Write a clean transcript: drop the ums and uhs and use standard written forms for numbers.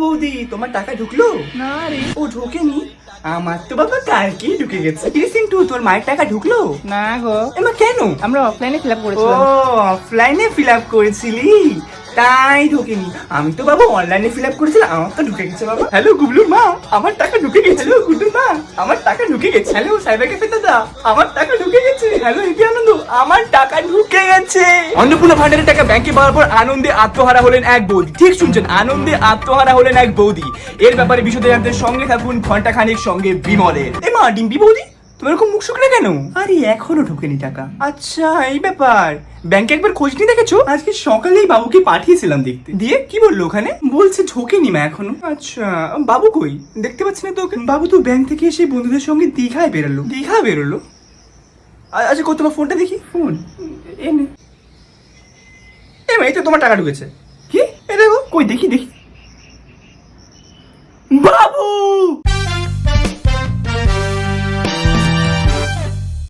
বৌদি তোমার টাকা ঢুকলো? না রে। ও ঢোকেনি? আমার তো বাবা কালকেই ঢুকে গেছে। সিন্টু তোর মায়ের টাকা ঢুকলো? না গো। এমা কেন? আমরা অফলাইনে ফিল আপ ও করেছিলাম। অফলাইনে ফিল আপ করেছিলি, তাই ঢোকেনি। আমি তো বাবা অনলাইনে ফিল আপ করেছিলাম, আমার তো ঢুকে গেছে বাবা। হ্যালো গুবলুর মা, আমার টাকা ঢুকে গেছে। হ্যালো গুড্ডুর মা, আমার টাকা ঢুকে গেছে। হ্যালো সাইবার ক্যাফে দাদা, আমার টাকা ঢুকে গেছে। হ্যালো এপি আনন্দ, আমার টাকা ঢুকে গেছে। অন্নপূর্ণা ভান্ডারের টাকা ব্যাংকে পাওয়ার পর আনন্দে আত্মহারা হলেন এক বৌদি। ঠিক শুনছেন, আনন্দে আত্মহারা হলেন এক বৌদি। এর ব্যাপারে বিশদে জানতে সঙ্গে থাকুন ঘন্টা খানিক সঙ্গে বিমলের। এ মা ডিম্পি বৌদি, তোমার এরকম মুখ শুকনো কেন? আরে এখনো ঢোকেনি টাকা। আচ্ছা এই ব্যাপার, ব্যাংকে একবার খোঁজ নিয়ে দেখেছো? আজকে সকালেই বাবুকে পাঠিয়েছিলাম দেখতে। দিয়ে কি বললো ওখানে? বলছে ঢোকেনি মা এখনো। আচ্ছা বাবু কই? দেখতে পাচ্ছি না তো ওকে। বাবু তো ব্যাংক থেকে এসে বন্ধুদের সঙ্গে দীঘায় বেরোলো। দীঘা বেরোলো? আচ্ছা কই তোমার ফোনটা দেখি। ফোন এনে এই তো তোমার টাকা ঢুকেছে। কি? এ দেখো কই, দেখি দেখি। বাহ